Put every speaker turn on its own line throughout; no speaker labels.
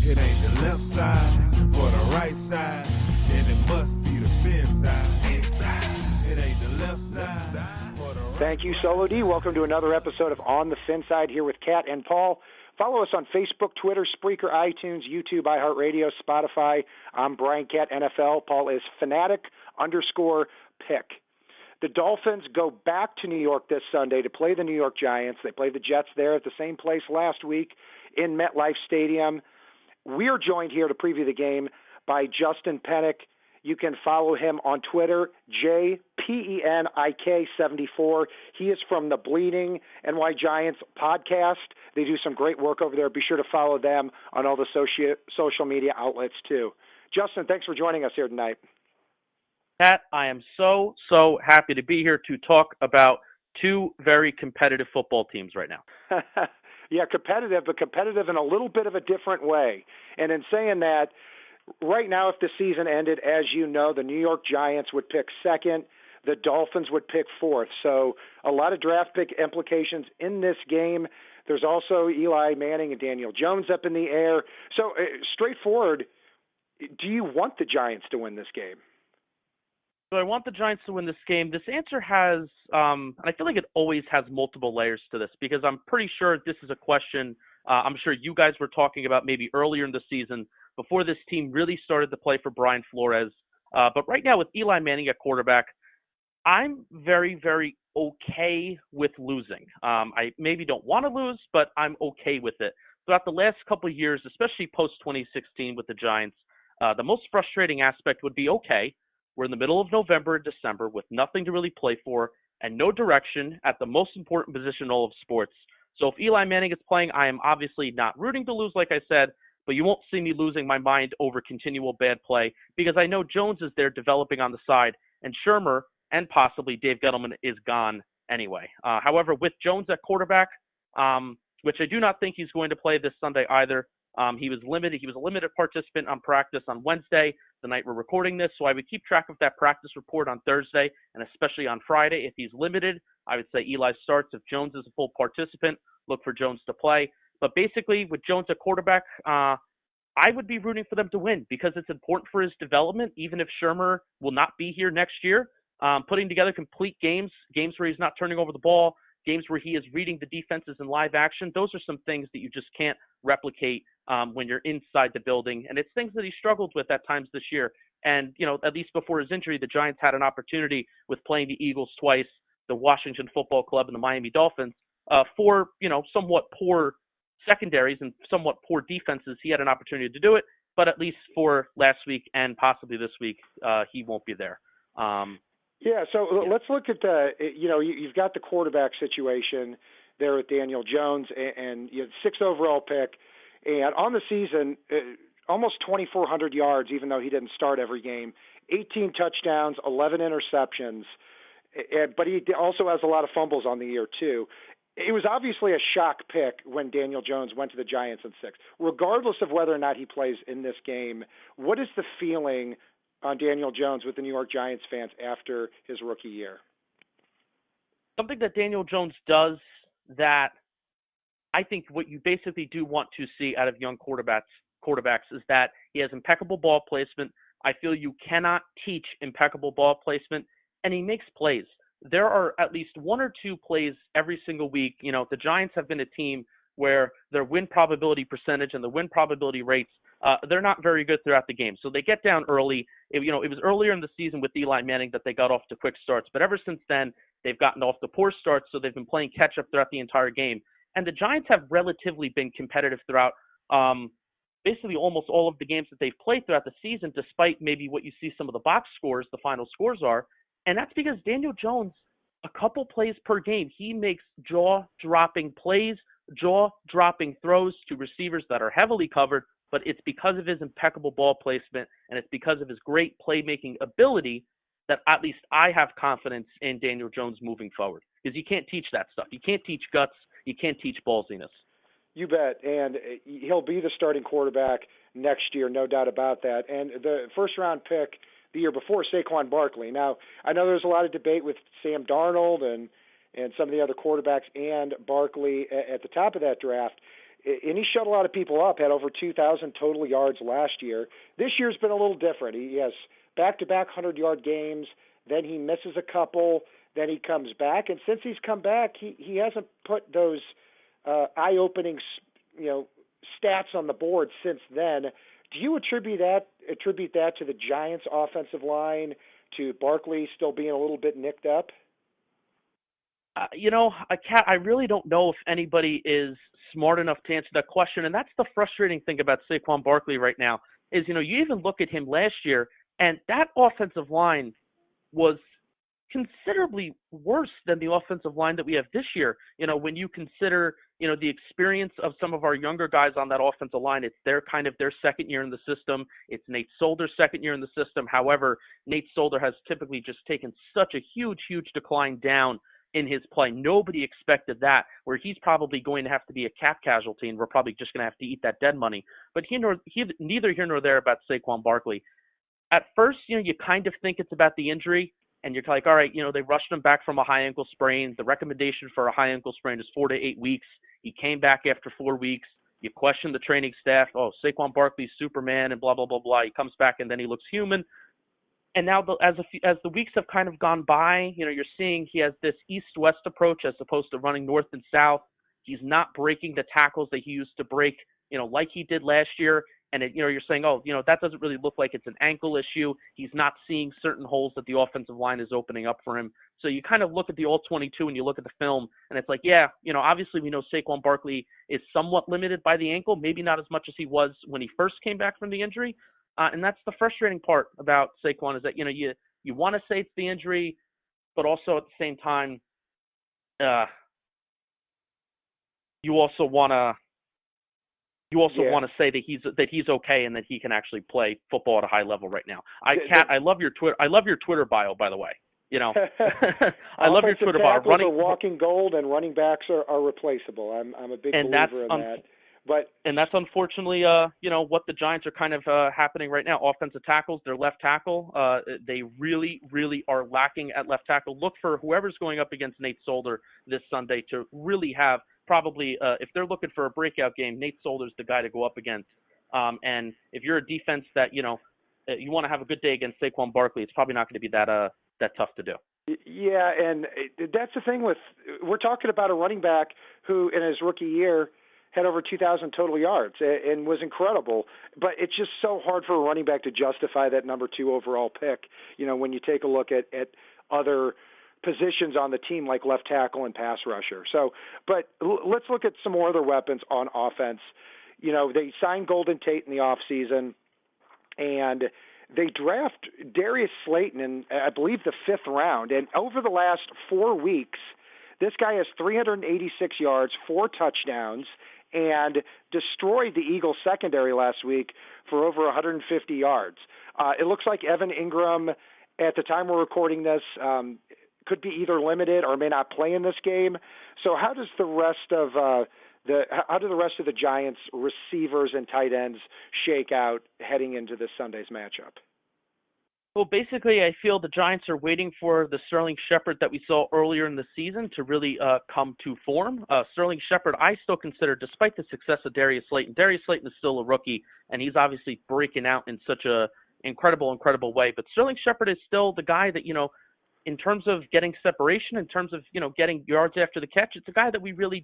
It ain't the left side or the right side, then it must be the fin side. Inside. It ain't the left side or the right.
Thank you, Solo D. Welcome to another episode of On the Fin Side here with Kat and Paul. Follow us on Facebook, Twitter, Spreaker, iTunes, YouTube, iHeartRadio, Spotify. I'm Brian Cat NFL. Paul is fanatic_pick. The Dolphins go back to New York this Sunday to play the New York Giants. They play the Jets there at the same place last week in MetLife Stadium. We are joined here to preview the game by Justin Penik. You can follow him on Twitter, JPENIK74. He is from the Bleeding NY Giants podcast. They do some great work over there. Be sure to follow them on all the social media outlets, too. Justin, thanks for joining us here tonight.
Pat, I am so happy to be here to talk about two very competitive football teams right now.
Yeah, competitive, but competitive in a little bit of a different way. And in saying that, right now, if the season ended, as you know, the New York Giants would pick second. The Dolphins would pick fourth. So a lot of draft pick implications in this game. There's also Eli Manning and Daniel Jones up in the air. So straightforward, do you want the Giants to win this game?
So I want the Giants to win this game. This answer has, and I feel like it always has multiple layers to this because I'm pretty sure this is a question I'm sure you guys were talking about maybe earlier in the season before this team really started to play for Brian Flores. But right now with Eli Manning at quarterback, I'm very, very okay with losing. I maybe don't want to lose, but I'm okay with it. Throughout the last couple of years, especially post-2016 with the Giants, the most frustrating aspect would be, okay, we're in the middle of November and December with nothing to really play for and no direction at the most important position in all of sports. So if Eli Manning is playing, I am obviously not rooting to lose, like I said, but you won't see me losing my mind over continual bad play because I know Jones is there developing on the side, and Shermer and possibly Dave Gettleman is gone anyway. However, with Jones at quarterback, which I do not think he's going to play this Sunday either, he was limited. He was a limited participant on practice on Wednesday, the night we're recording this, so I would keep track of that practice report on Thursday and especially on Friday. If he's limited, I would say Eli starts. If Jones is a full participant, look for Jones to play. But basically, with Jones at quarterback, I would be rooting for them to win because it's important for his development, even if Shermer will not be here next year. Putting together complete games where he's not turning over the ball, games where he is reading the defenses in live action, those are some things that you just can't replicate when you're inside the building. And it's things that he struggled with at times this year. And, you know, at least before his injury, the Giants had an opportunity with playing the Eagles twice, the Washington Football Club, and the Miami Dolphins for, you know, somewhat poor secondaries and somewhat poor defenses. He had an opportunity to do it, but at least for last week and possibly this week, he won't be there.
Let's look at you've got the quarterback situation there with Daniel Jones and you have 6th overall pick. And on the season, almost 2,400 yards, even though he didn't start every game, 18 touchdowns, 11 interceptions. But he also has a lot of fumbles on the year, too. It was obviously a shock pick when Daniel Jones went to the Giants in 6. Regardless of whether or not he plays in this game, what is the feeling on Daniel Jones with the New York Giants fans after his rookie year?
Something that Daniel Jones does that I think what you basically do want to see out of young quarterbacks is that he has impeccable ball placement. I feel you cannot teach impeccable ball placement, and he makes plays. There are at least one or two plays every single week. You know, the Giants have been a team where their win probability percentage and the win probability rates, they're not very good throughout the game. So they get down early. It was earlier in the season with Eli Manning that they got off to quick starts. But ever since then, they've gotten off the poor starts, so they've been playing catch-up throughout the entire game. And the Giants have relatively been competitive throughout basically almost all of the games that they've played throughout the season, despite maybe what you see some of the box scores, the final scores are. And that's because Daniel Jones, a couple plays per game, he makes jaw-dropping plays, jaw-dropping throws to receivers that are heavily covered, but it's because of his impeccable ball placement and it's because of his great playmaking ability that at least I have confidence in Daniel Jones moving forward. Because you can't teach that stuff. You can't teach guts. You can't teach ballsiness.
You bet. And he'll be the starting quarterback next year, no doubt about that. And the first-round pick the year before, Saquon Barkley. Now, I know there's a lot of debate with Sam Darnold and some of the other quarterbacks and Barkley at the top of that draft. and he shut a lot of people up, had over 2,000 total yards last year. This year's been a little different. He has back-to-back 100-yard games, then he misses a couple, then he comes back. And since he's come back, he hasn't put those eye-opening stats on the board since then. Do you attribute that to the Giants' offensive line, to Barkley still being a little bit nicked up?
I really don't know if anybody is smart enough to answer that question, and that's the frustrating thing about Saquon Barkley right now is, you even look at him last year, and that offensive line was considerably worse than the offensive line that we have this year. When you consider, the experience of some of our younger guys on that offensive line, it's their second year in the system. It's Nate Solder's second year in the system. However, Nate Solder has typically just taken such a huge decline down in his play. Nobody expected that, where he's probably going to have to be a cap casualty, and we're probably just going to have to eat that dead money. But neither here nor there about Saquon Barkley. At first, you kind of think it's about the injury, and you're like, all right, they rushed him back from a high ankle sprain. The recommendation for a high ankle sprain is 4 to 8 weeks. He came back after 4 weeks. You question the training staff. Oh, Saquon Barkley's Superman and blah, blah, blah, blah. He comes back and then he looks human. And now as the weeks have kind of gone by, you're seeing he has this east-west approach as opposed to running north and south. He's not breaking the tackles that he used to break, like he did last year. And you're saying, that doesn't really look like it's an ankle issue. He's not seeing certain holes that the offensive line is opening up for him. So you kind of look at the all-22 and you look at the film, and it's like, yeah, obviously we know Saquon Barkley is somewhat limited by the ankle, maybe not as much as he was when he first came back from the injury. And that's the frustrating part about Saquon is that, you want to say it's the injury, but also at the same time, you also want to say that he's okay and that he can actually play football at a high level right now. I love your Twitter. I love your Twitter bio, by the way. I love your Twitter bio.
Running walking gold, and running backs are replaceable. I'm a big believer in that.
And that's unfortunately, what the Giants are kind of happening right now. Offensive tackles, their left tackle, they really, really are lacking at left tackle. Look for whoever's going up against Nate Solder this Sunday to really have probably, if they're looking for a breakout game, Nate Solder's the guy to go up against. And if you're a defense that, you want to have a good day against Saquon Barkley, it's probably not going to be that tough to do.
Yeah, and that's the thing we're talking about a running back who in his rookie year had over 2,000 total yards and was incredible. But it's just so hard for a running back to justify that number 2 overall pick, when you take a look at other positions on the team like left tackle and pass rusher. So, but let's look at some more other weapons on offense. They signed Golden Tate in the offseason, and they draft Darius Slayton in, I believe, the 5th round. And over the last 4 weeks, this guy has 386 yards, 4 touchdowns, and destroyed the Eagles secondary last week for over 150 yards. It looks like Evan Ingram, at the time we're recording this, could be either limited or may not play in this game. So how does the rest of the Giants receivers and tight ends shake out heading into this Sunday's matchup?
Well, basically, I feel the Giants are waiting for the Sterling Shepard that we saw earlier in the season to really come to form. Sterling Shepard, I still consider, despite the success of Darius Slayton is still a rookie, and he's obviously breaking out in such a incredible way. But Sterling Shepard is still the guy that, in terms of getting separation, in terms of, getting yards after the catch, it's a guy that we really,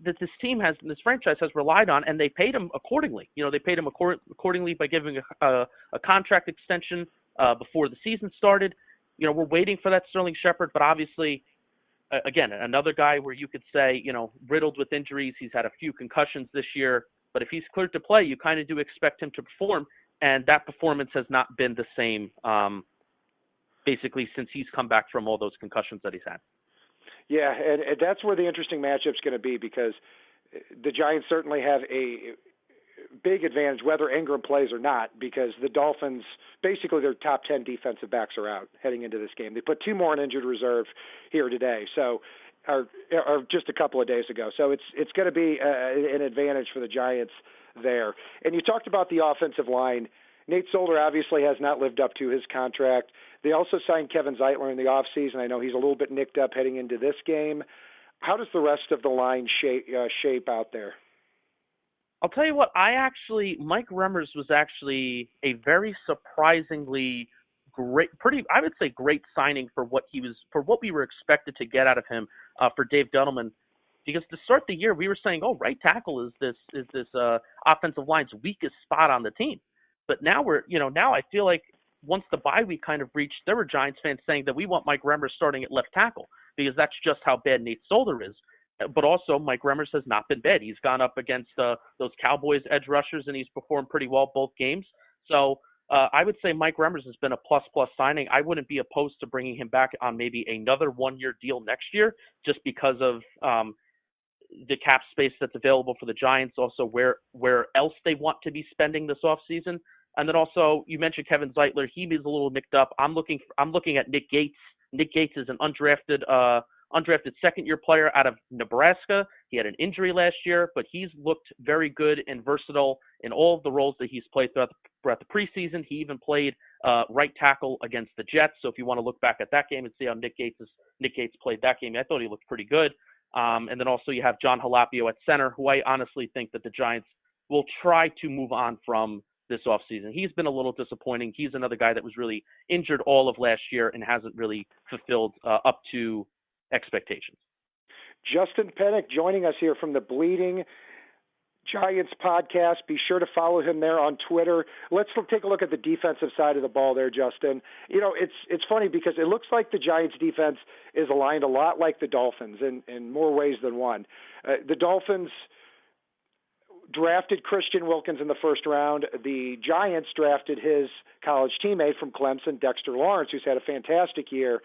that this team has, this franchise has relied on, and they paid him accordingly. They paid him accordingly by giving a contract extension before the season started. We're waiting for that Sterling Shepard, but obviously, again, another guy where you could say, riddled with injuries. He's had a few concussions this year, but if he's cleared to play, you kind of do expect him to perform, and that performance has not been the same, basically, since he's come back from all those concussions that he's had.
Yeah, and that's where the interesting matchup's going to be, because the Giants certainly have a big advantage whether Ingram plays or not, because the Dolphins, basically their top 10 defensive backs are out heading into this game. They put 2 more on injured reserve here today, or just a couple of days ago. So it's going to be an advantage for the Giants there. And you talked about the offensive line. Nate Solder obviously has not lived up to his contract. They also signed Kevin Zeitler in the offseason. I know he's a little bit nicked up heading into this game. How does the rest of the line shape out there?
I'll tell you what, Mike Remmers was actually a very surprisingly I would say great signing for what we were expected to get out of him for Dave Gettleman. Because to start the year, we were saying, oh, right tackle is this offensive line's weakest spot on the team. But now now I feel like once the bye week kind of reached, there were Giants fans saying that we want Mike Remmers starting at left tackle because that's just how bad Nate Solder is. But also, Mike Remmers has not been bad. He's gone up against those Cowboys edge rushers, and he's performed pretty well both games. So I would say Mike Remmers has been a plus-plus signing. I wouldn't be opposed to bringing him back on maybe another one-year deal next year just because of the cap space that's available for the Giants, also where else they want to be spending this offseason. And then also, you mentioned Kevin Zeitler. He is a little nicked up. I'm looking at Nick Gates. Nick Gates is an undrafted second-year player out of Nebraska. He had an injury last year, but he's looked very good and versatile in all of the roles that he's played throughout the preseason. He even played right tackle against the Jets. So if you want to look back at that game and see how Nick Gates played that game, I thought he looked pretty good. And then also you have John Halapio at center, who I honestly think that the Giants will try to move on from this offseason. He's been a little disappointing. He's another guy that was really injured all of last year and hasn't really fulfilled up to expectations.
Justin Penik joining us here from the Bleeding Giants podcast. Be sure to follow him there on Twitter. Let's take a look at the defensive side of the ball there, Justin. You know, it's funny because it looks like the Giants defense is aligned a lot like the Dolphins in more ways than one. The Dolphins drafted Christian Wilkins in the first round. The Giants drafted his college teammate from Clemson, Dexter Lawrence, who's had a fantastic year.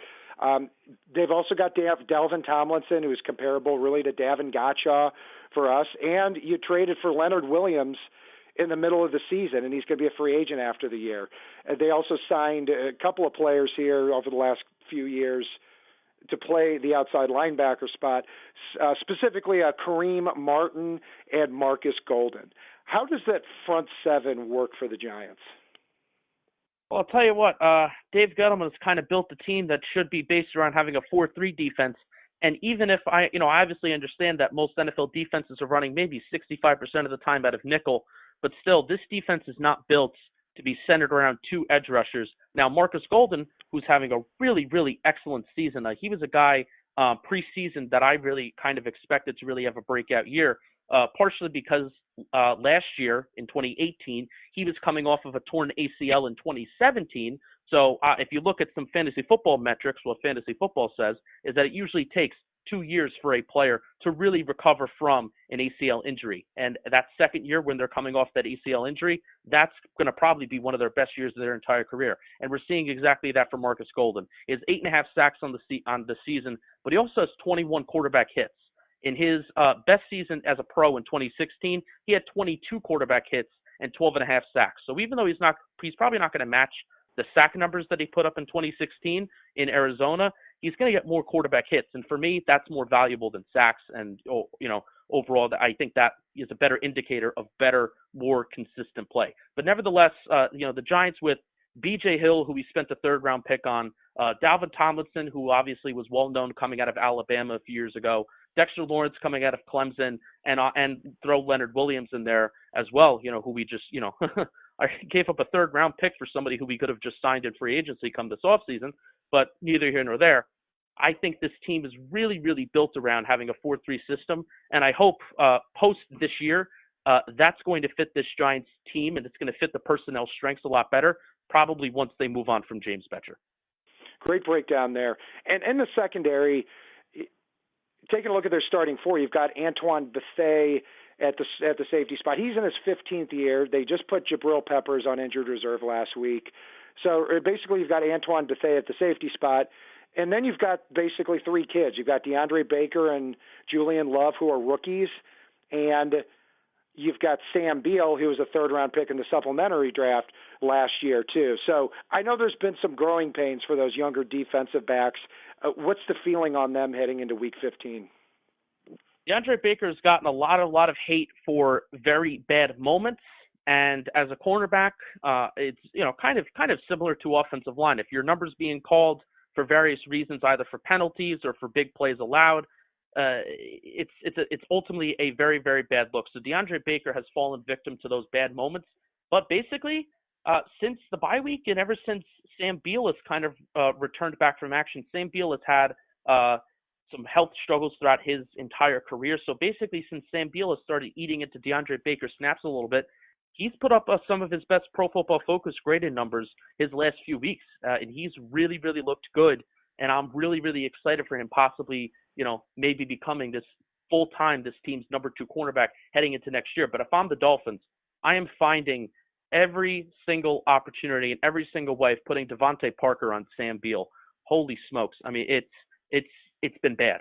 They've also got Dalvin Tomlinson, who's comparable really to Davin Gotcha for us. And you traded for Leonard Williams in the middle of the season, and he's going to be a free agent after the year. They also signed a couple of players here over the last few years to play the outside linebacker spot, specifically Kareem Martin and Marcus Golden. How does that front seven work for the Giants?
Well, I'll tell you what, Dave Gettleman has kind of built a team that should be based around having a 4-3 defense. And even if I obviously understand that most NFL defenses are running maybe 65% of the time out of nickel, but still, this defense is not built to be centered around two edge rushers. Now, Marcus Golden, who's having a really, really excellent season, he was a guy preseason that I really kind of expected to really have a breakout year, partially because last year in 2018, he was coming off of a torn ACL in 2017. So if you look at some fantasy football metrics, what fantasy football says is that it usually takes 2 years for a player to really recover from an ACL injury. And that second year when they're coming off that ACL injury, that's going to probably be one of their best years of their entire career. And we're seeing exactly that for Marcus Golden. He has 8.5 sacks on the season, but he also has 21 quarterback hits. In his best season as a pro in 2016, he had 22 quarterback hits and 12.5 sacks. So even though he's probably not going to match the sack numbers that he put up in 2016 in Arizona, he's going to get more quarterback hits. And for me, that's more valuable than sacks. And, overall, I think that is a better indicator of better, more consistent play. But nevertheless, the Giants with B.J. Hill, who we spent the third-round pick on, Dalvin Tomlinson, who obviously was well-known coming out of Alabama a few years ago, Dexter Lawrence coming out of Clemson, and throw Leonard Williams in there as well, who we just, I gave up a third-round pick for somebody who we could have just signed in free agency come this offseason, but neither here nor there. I think this team is really, really built around having a 4-3 system, and I hope post this year that's going to fit this Giants team, and it's going to fit the personnel strengths a lot better, probably once they move on from James Betcher.
Great breakdown there. And in the secondary, taking a look at their starting four, you've got Antoine Bethea at the safety spot. He's in his 15th year. They just put Jabril Peppers on injured reserve last week. So basically you've got Antoine Bethea at the safety spot. And then you've got basically three kids. You've got DeAndre Baker and Julian Love, who are rookies. And you've got Sam Beal, who was a third-round pick in the supplementary draft last year, too. So I know there's been some growing pains for those younger defensive backs. What's the feeling on them heading into Week 15?
DeAndre Baker has gotten a lot of hate for very bad moments. And as a cornerback, it's kind of similar to offensive line. If your number's being called for various reasons, either for penalties or for big plays allowed, it's ultimately a very, very bad look. So DeAndre Baker has fallen victim to those bad moments. But basically, since the bye week and ever since Sam Beal has kind of returned back from action, Sam Beal has had some health struggles throughout his entire career. So basically, since Sam Beal has started eating into DeAndre Baker's snaps a little bit, he's put up some of his best Pro Football Focus graded numbers his last few weeks, and he's really, really looked good. And I'm really, really excited for him possibly, maybe becoming this full-time, this team's number 2 cornerback heading into next year. But if I'm the Dolphins, I am finding every single opportunity and every single way of putting Devontae Parker on Sam Beal. Holy smokes. I mean, it's been bad.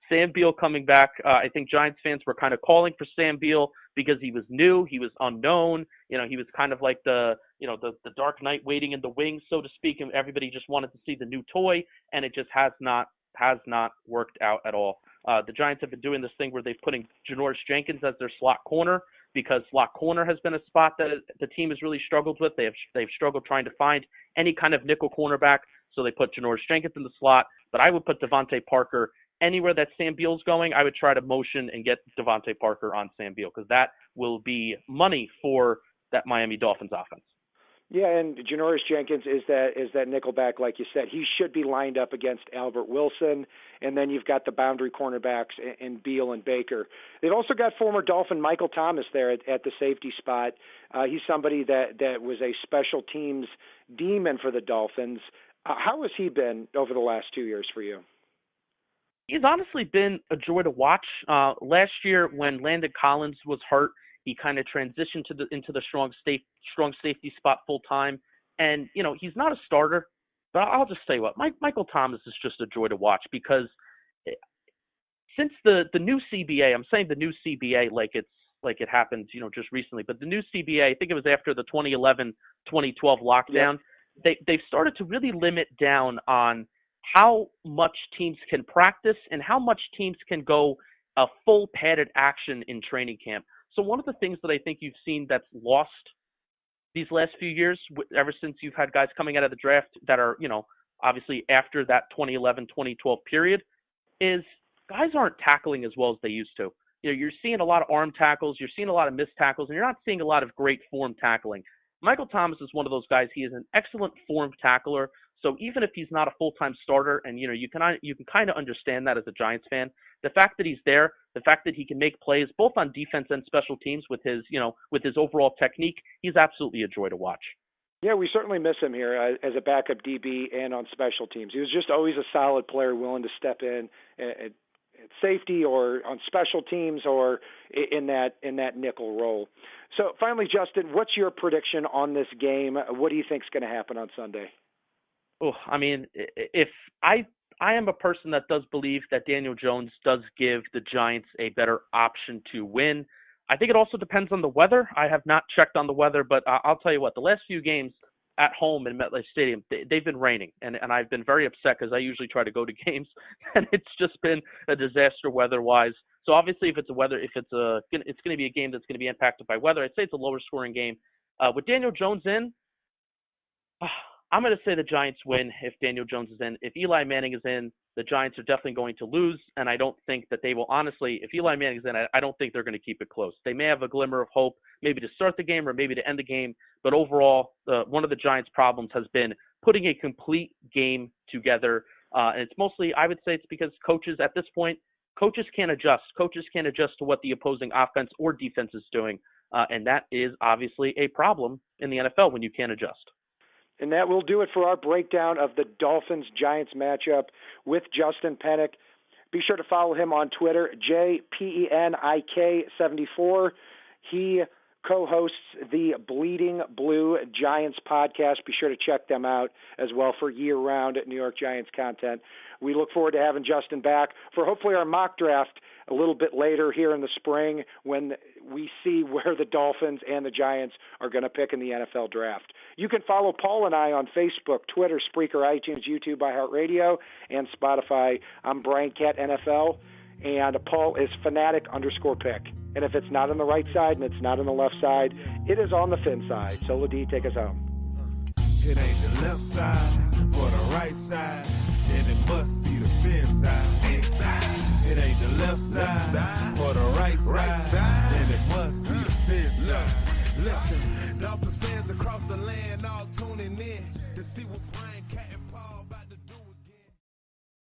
Sam Beal coming back. I think Giants fans were kind of calling for Sam Beal because he was new, he was unknown. He was kind of like the Dark Knight waiting in the wings, so to speak, and everybody just wanted to see the new toy, and it just has not worked out at all. The Giants have been doing this thing where they're putting Janoris Jenkins as their slot corner because slot corner has been a spot that the team has really struggled with. They've struggled trying to find any kind of nickel cornerback, so they put Janoris Jenkins in the slot. But I would put Devontae Parker anywhere that Sam Beal's going. I would try to motion and get Devontae Parker on Sam Beal because that will be money for that Miami Dolphins offense.
Yeah, and Janoris Jenkins is that nickelback, like you said. He should be lined up against Albert Wilson, and then you've got the boundary cornerbacks in Beal and Baker. They've also got former Dolphin Michael Thomas there at the safety spot. He's somebody that was a special teams demon for the Dolphins. How has he been over the last 2 years for you?
He's honestly been a joy to watch. Last year when Landon Collins was hurt, he kind of transitioned into the strong safety spot full time. And, he's not a starter, but I'll just say what, Michael Thomas is just a joy to watch because since the new CBA, I'm saying the new CBA like it happened, just recently, but the new CBA, I think it was after the 2011-2012 lockdown, they've started to really limit down on how much teams can practice and how much teams can go a full padded action in training camp. So one of the things that I think you've seen that's lost these last few years, ever since you've had guys coming out of the draft that are, obviously after that 2011-2012 period, is guys aren't tackling as well as they used to. You're seeing a lot of arm tackles, you're seeing a lot of missed tackles, and you're not seeing a lot of great form tackling. Michael Thomas is one of those guys. He is an excellent form tackler. So even if he's not a full-time starter, and you can kind of understand that as a Giants fan, the fact that he's there, the fact that he can make plays both on defense and special teams with his overall technique, he's absolutely a joy to watch.
Yeah, we certainly miss him here as a backup DB and on special teams. He was just always a solid player, willing to step in at safety or on special teams or in that nickel role. So finally, Justin, what's your prediction on this game? What do you think is going to happen on Sunday?
Oh, I mean, if I am a person that does believe that Daniel Jones does give the Giants a better option to win. I think it also depends on the weather. I have not checked on the weather, but I'll tell you what, the last few games at home in MetLife Stadium, they've been raining, and I've been very upset because I usually try to go to games, and it's just been a disaster weather-wise. So obviously, if it's going to be a game that's going to be impacted by weather. I'd say it's a lower-scoring game. With Daniel Jones in, I'm going to say the Giants win if Daniel Jones is in. If Eli Manning is in, the Giants are definitely going to lose, and I don't think that they will. Honestly, if Eli Manning is in, I don't think they're going to keep it close. They may have a glimmer of hope, maybe to start the game or maybe to end the game, but overall, one of the Giants' problems has been putting a complete game together, and it's mostly, I would say it's because coaches at this point, coaches can't adjust. Coaches can't adjust to what the opposing offense or defense is doing, and that is obviously a problem in the NFL when you can't adjust.
And that will do it for our breakdown of the Dolphins-Giants matchup with Justin Penik. Be sure to follow him on Twitter, JPENIK74. He co-hosts the Bleeding Blue Giants podcast. Be sure to check them out as well for year-round New York Giants content. We look forward to having Justin back for hopefully our mock draft a little bit later here in the spring when we see where the Dolphins and the Giants are going to pick in the NFL draft. You can follow Paul and I on Facebook, Twitter, Spreaker, iTunes, YouTube, iHeartRadio, and Spotify. I'm Brian Cat NFL, and Paul is Fanatic_pick. And if it's not on the right side and it's not on the left side, it is on the fin side. So, Ladie, take us home.
It ain't the left side or the right side, then it must be the fin side. Inside. It It ain't the left side or the right side, then it must be the fin side.
Listen, Dolphins fans across the land all tuning in to see what Brian Cat and